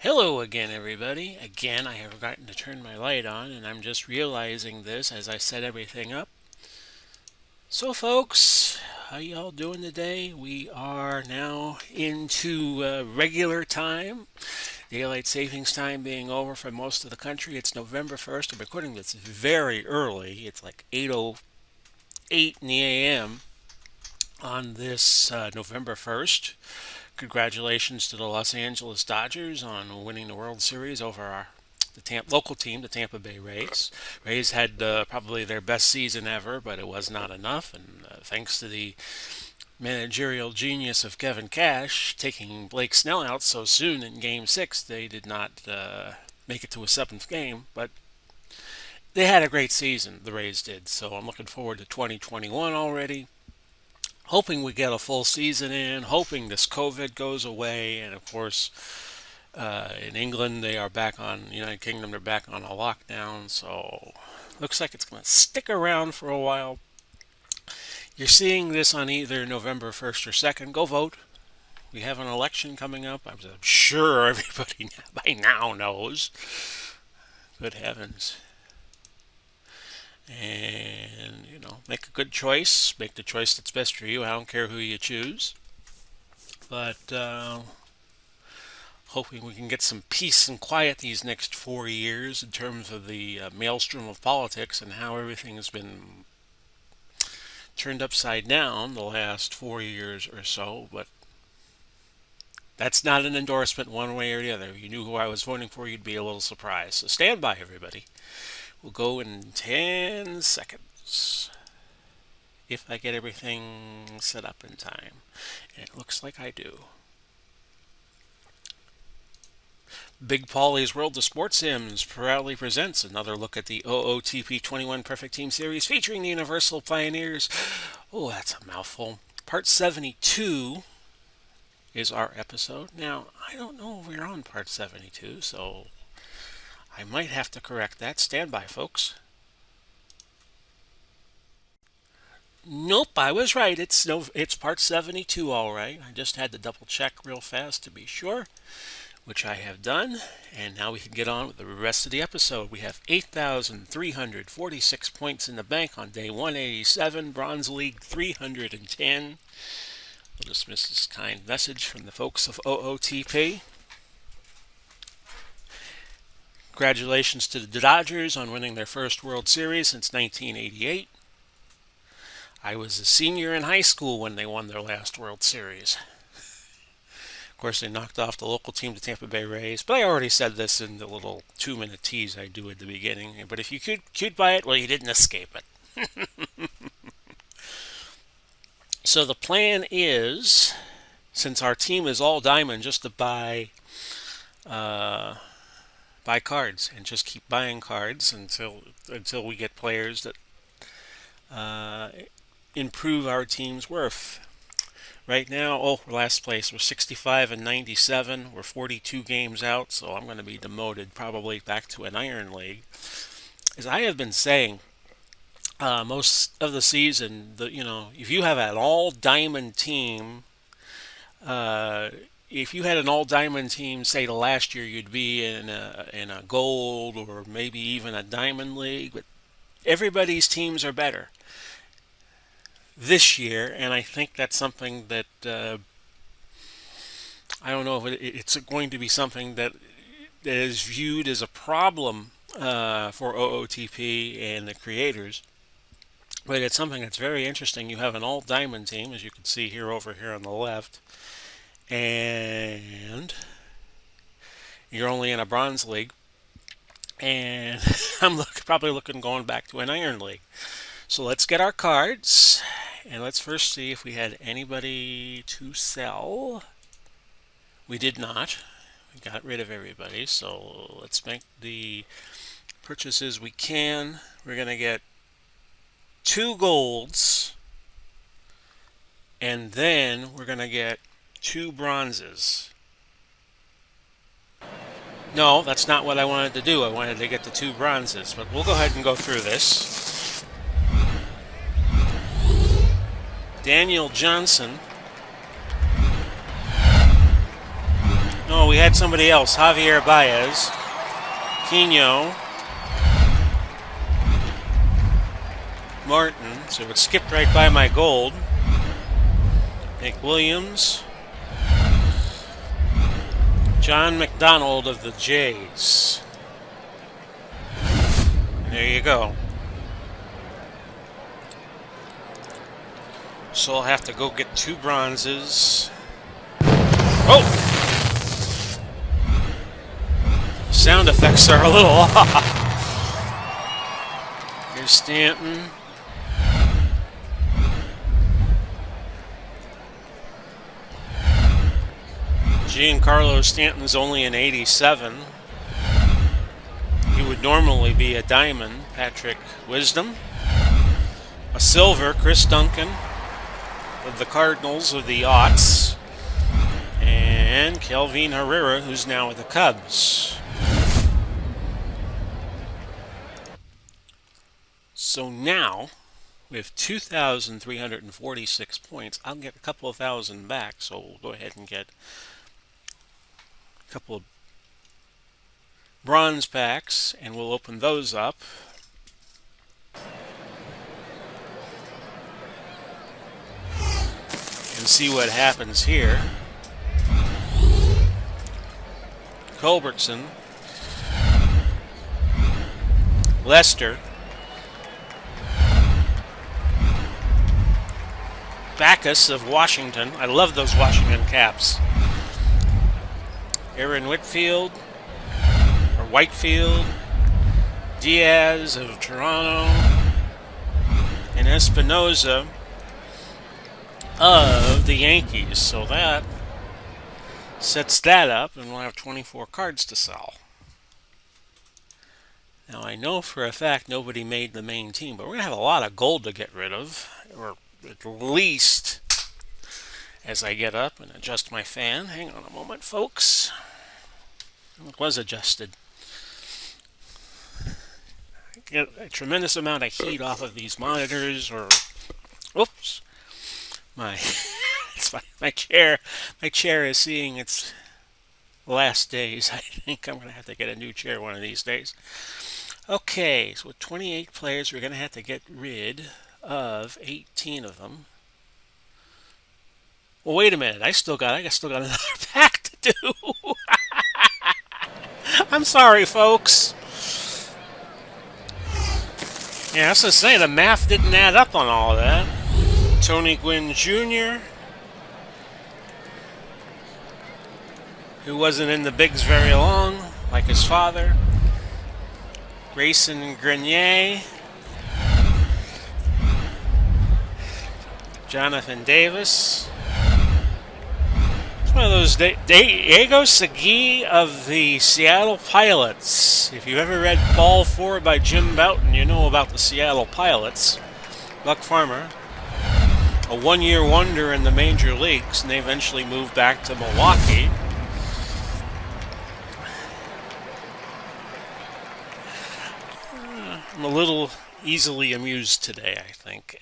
Hello again, everybody. Again, I have forgotten to turn my light on, and I'm just realizing this as I set everything up. So, folks, how y'all doing today? We are now into regular time. Daylight savings time being over for most of the country. It's November 1st. I'm recording this very early. It's like 8:08 in the a.m. on this November 1st. Congratulations to the Los Angeles Dodgers on winning the World Series over the local team, the Tampa Bay Rays. Rays had probably their best season ever, but it was not enough. And thanks to the managerial genius of Kevin Cash taking Blake Snell out so soon in Game 6, they did not make it to a seventh game. But they had a great season, the Rays did. So I'm looking forward to 2021 already. Hoping we get a full season in, hoping this COVID goes away, and of course, in England, they are back on, United Kingdom, they're back on a lockdown, so looks like it's going to stick around for a while. You're seeing this on either November 1st or 2nd. Go vote. We have an election coming up. I'm sure everybody by now knows. Good heavens. And, make a good choice. Make the choice that's best for you. I don't care who you choose. But hoping we can get some peace and quiet these next 4 years in terms of the maelstrom of politics and how everything has been turned upside down the last 4 years or so. But that's not an endorsement one way or the other. If you knew who I was voting for, you'd be a little surprised. So stand by, everybody. We'll go in 10 seconds if I get everything set up in time. And it looks like I do. Big Paulie's World of Sports Sims proudly presents another look at the OOTP 21 Perfect Team Series featuring the Universal Pioneers. Oh, that's a mouthful. Part 72 is our episode. Now, I don't know if we're on part 72, so I might have to correct that. Stand by, folks. Nope, I was right. It's part 72, all right. I just had to double check real fast to be sure, which I have done. And now we can get on with the rest of the episode. We have 8,346 points in the bank on day 187, Bronze League 310. We'll dismiss this kind message from the folks of OOTP. Congratulations to the Dodgers on winning their first World Series since 1988. I was a senior in high school when they won their last World Series. Of course, they knocked off the local team, the Tampa Bay Rays. But I already said this in the little 2-minute tease I do at the beginning. But if you could buy it, well, you didn't escape it. So the plan is, since our team is all diamond, just to buy cards and just keep buying cards until we get players that improve our team's worth. Right now, last place, we're 65 and 97. We're 42 games out, so I'm going to be demoted probably back to an Iron League. As I have been saying, most of the season, if you have an all-diamond team, if you had an all-diamond team, say the last year, you'd be in a gold or maybe even a diamond league. But everybody's teams are better this year, and I think that's something that I don't know if it's going to be something that is viewed as a problem for OOTP and the creators. But it's something that's very interesting. You have an all-diamond team, as you can see here over here on the left, and you're only in a bronze league, and I'm probably going back to an iron league. So let's get our cards, and let's first see if we had anybody to sell. We did not. We got rid of everybody, so let's make the purchases we can. We're going to get 2 golds, and then we're going to get 2 bronzes. No, that's not what I wanted to do. I wanted to get the 2 bronzes, but we'll go ahead and go through this. Daniel Johnson. No, we had somebody else, Javier Baez, Quino, Martin. So it skipped right by my gold. Nick Williams, John McDonald of the Jays. There you go. So I'll have to go get 2 bronzes. Oh! Sound effects are a little off. Here's Stanton. Giancarlo Stanton's only an 87. He would normally be a diamond, Patrick Wisdom. A silver, Chris Duncan of the Cardinals of the Aughts. And Kelvin Herrera, who's now with the Cubs. So now, with 2,346 points, I'll get a couple of thousand back, so we'll go ahead and get a couple of bronze packs, and we'll open those up. And see what happens here. Culbertson, Lester, Backus of Washington. I love those Washington caps. Aaron Whitfield, or Whitefield, Diaz of Toronto, and Espinoza of the Yankees. So that sets that up, and we'll have 24 cards to sell. Now, I know for a fact nobody made the main team, but we're going to have a lot of gold to get rid of, or at least as I get up and adjust my fan. Hang on a moment, folks. It was adjusted. I get a tremendous amount of heat off of these monitors, or... Oops. My chair is seeing its last days. I think I'm going to have to get a new chair one of these days. Okay, so with 28 players, we're going to have to get rid of 18 of them. Well, wait a minute. I still got another pack to do. I'm sorry, folks. Yeah, I was going to say, the math didn't add up on all of that. Tony Gwynn Jr., who wasn't in the bigs very long, like his father. Grayson Grenier. Jonathan Davis. It's one of those Diego Segui of the Seattle Pilots. If you've ever read Ball 4 by Jim Bouton, you know about the Seattle Pilots. Buck Farmer. A one-year wonder in the major leagues, and they eventually moved back to Milwaukee. I'm a little easily amused today, I think.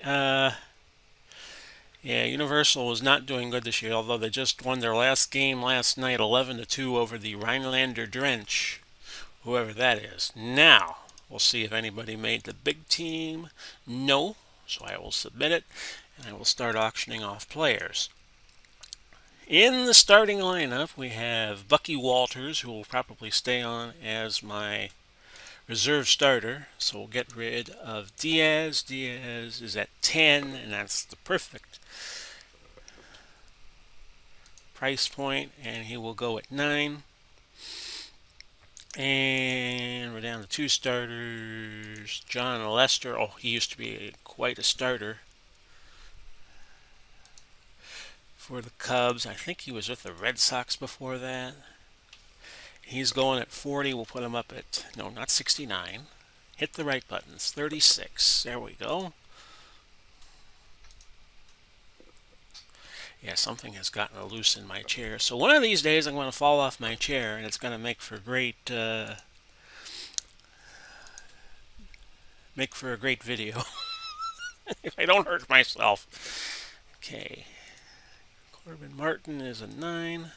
Yeah, Universal was not doing good this year, although they just won their last game last night, 11-2 over the Rhinelander Drench, whoever that is. Now, we'll see if anybody made the big team. No, so I will submit it, and I will start auctioning off players. In the starting lineup, we have Bucky Walters, who will probably stay on as my reserve starter. So we'll get rid of Diaz. Diaz is at 10, and that's the perfect price point, and he will go at 9. And we're down to 2 starters. John Lester. Oh, he used to be quite a starter for the Cubs. I think he was with the Red Sox before that. He's going at 40. We'll put him up at, no, not 69. Hit the right buttons. 36. There we go. Yeah, something has gotten loose in my chair. So one of these days I'm going to fall off my chair, and it's going to make for a great video if I don't hurt myself. Okay. Corbin Martin is a 9.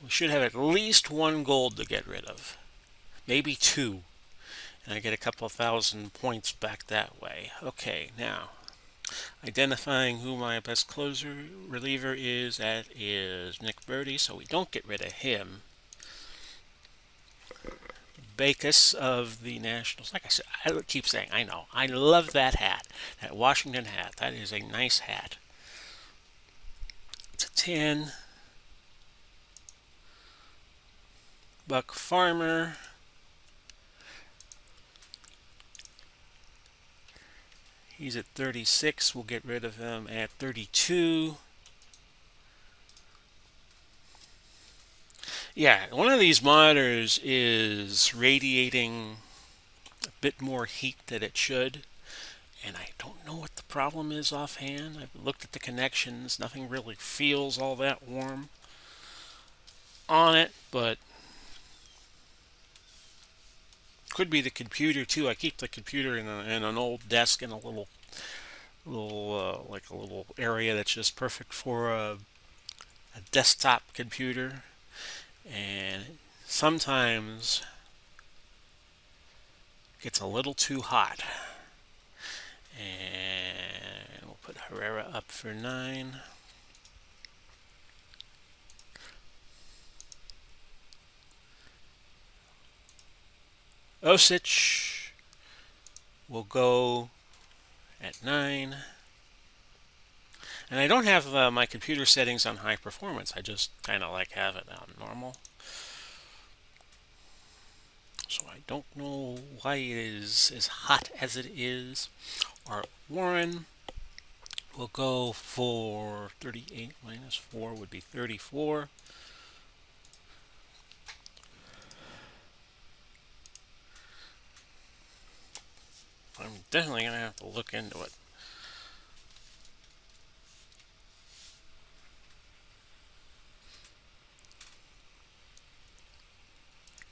We should have at least one gold to get rid of. Maybe two. And I get a couple thousand points back that way. Okay, now, identifying who my best closer reliever is, that is Nick Birdie, so we don't get rid of him. Backus of the Nationals. Like I said, I keep saying, I know. I love that hat. That Washington hat. That is a nice hat. It's a 10. Buck Farmer. He's at 36. We'll get rid of him at 32. Yeah, one of these monitors is radiating a bit more heat than it should. And I don't know what the problem is offhand. I've looked at the connections. Nothing really feels all that warm on it, but could be the computer too. I keep the computer in an old desk in a little like a little area that's just perfect for a desktop computer, and sometimes it gets a little too hot. And we'll put Herrera up for 9. Osich will go at 9. And I don't have my computer settings on high performance. I just kind of like have it on normal. So I don't know why it is as hot as it is. Our Warren will go for 38 minus 4 would be 34. I'm definitely going to have to look into it.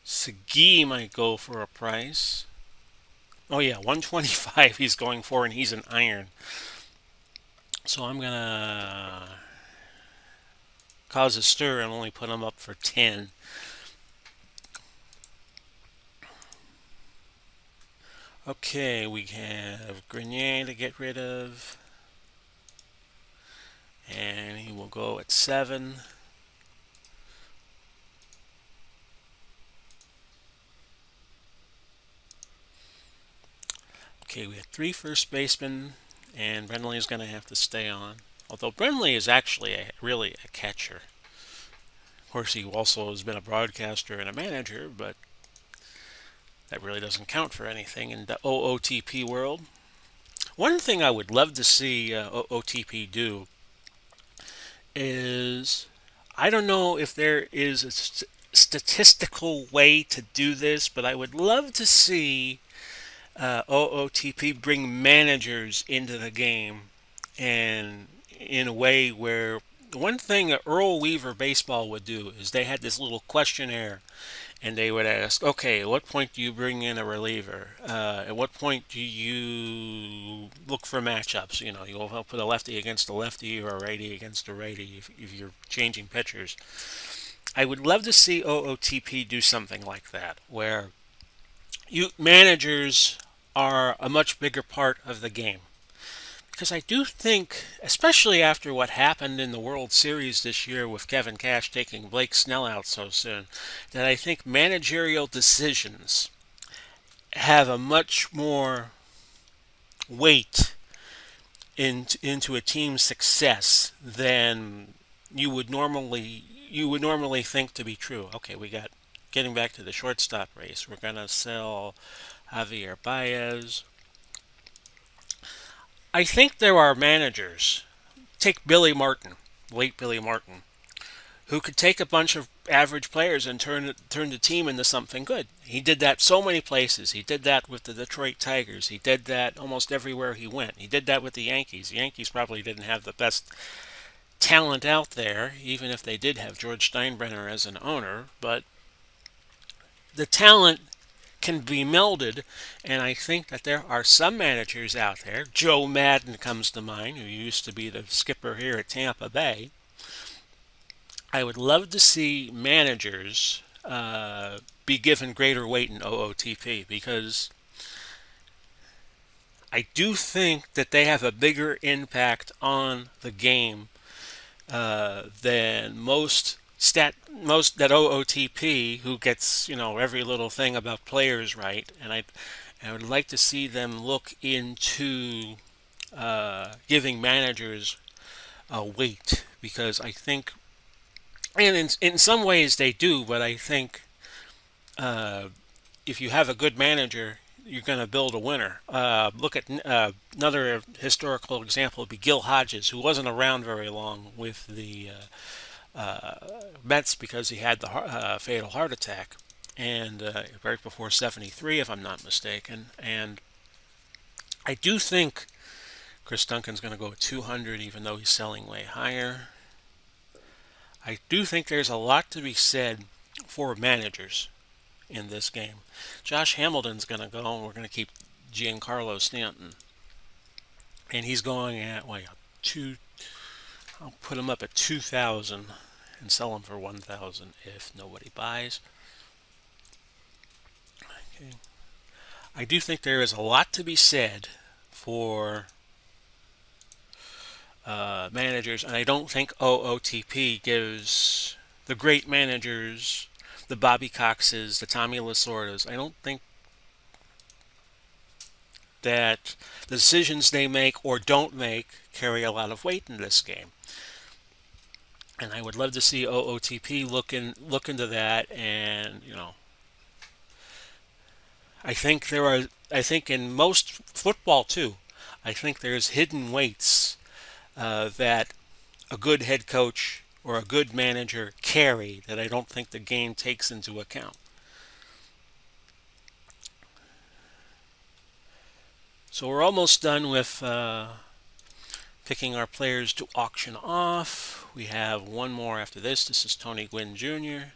Sagi might go for a price. Oh yeah, 125 he's going for, and he's an iron. So I'm going to cause a stir and only put him up for 10. Okay, we have Grenier to get rid of. And he will go at 7. Okay, we have 3 first basemen, and Brenly is going to have to stay on. Although Brenly is actually really a catcher. Of course, he also has been a broadcaster and a manager, but that really doesn't count for anything in the OOTP world. One thing I would love to see OOTP do is, I don't know if there is a statistical way to do this, but I would love to see OOTP bring managers into the game, and in a way where one thing that Earl Weaver Baseball would do is they had this little questionnaire, and they would ask, okay, at what point do you bring in a reliever? At what point do you look for matchups? You know, you'll put a lefty against a lefty or a righty against a righty if you're changing pitchers. I would love to see OOTP do something like that, where managers are a much bigger part of the game. Because I do think, especially after what happened in the World Series this year with Kevin Cash taking Blake Snell out so soon, that I think managerial decisions have a much more weight into a team's success than you would normally think to be true. Okay, we got getting back to the shortstop race. We're gonna sell Javier Baez. I think there are managers. Take Billy Martin, late Billy Martin, who could take a bunch of average players and turn the team into something good. He did that so many places. He did that with the Detroit Tigers. He did that almost everywhere he went. He did that with the Yankees. The Yankees probably didn't have the best talent out there, even if they did have George Steinbrenner as an owner, but the talent can be melded, and I think that there are some managers out there. Joe Madden comes to mind, who used to be the skipper here at Tampa Bay. I would love to see managers be given greater weight in OOTP because I do think that they have a bigger impact on the game than most that OOTP who gets every little thing about players right, and I would like to see them look into giving managers a weight because I think, and in some ways they do, but I think uh, if you have a good manager, you're going to build a winner. Look at another historical example would be Gil Hodges, who wasn't around very long with the Mets because he had the fatal heart attack, and right before '73, if I'm not mistaken. And I do think Chris Duncan's going to go 200, even though he's selling way higher. I do think there's a lot to be said for managers in this game. Josh Hamilton's going to go, and we're going to keep Giancarlo Stanton, and he's going at two. I'll put him up at 2,000 and sell him for 1,000 if nobody buys. Okay. I do think there is a lot to be said for managers, and I don't think OOTP gives the great managers, the Bobby Coxes, the Tommy Lasordas. I don't think that the decisions they make or don't make carry a lot of weight in this game. And I would love to see OOTP look into that. And I think in most football too, I think there's hidden weights that a good head coach or a good manager carry that I don't think the game takes into account. So we're almost done with picking our players to auction off. We have one more after this. This is Tony Gwynn Jr.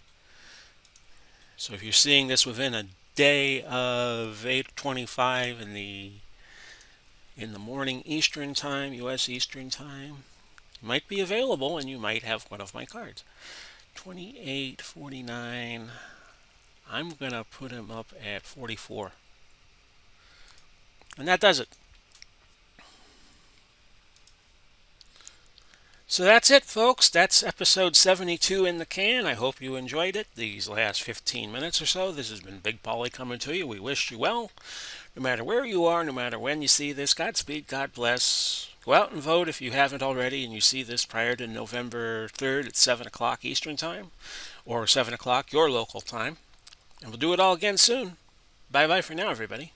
So if you're seeing this within a day of 8:25 in the morning Eastern Time, U.S. Eastern Time, it might be available and you might have one of my cards. 28.49. I'm going to put him up at 44. And that does it. So that's it, folks. That's episode 72 in the can. I hope you enjoyed it these last 15 minutes or so. This has been Big Polly coming to you. We wish you well. No matter where you are, no matter when you see this, Godspeed, God bless. Go out and vote if you haven't already and you see this prior to November 3rd at 7 o'clock Eastern Time or 7 o'clock your local time. And we'll do it all again soon. Bye bye for now, everybody.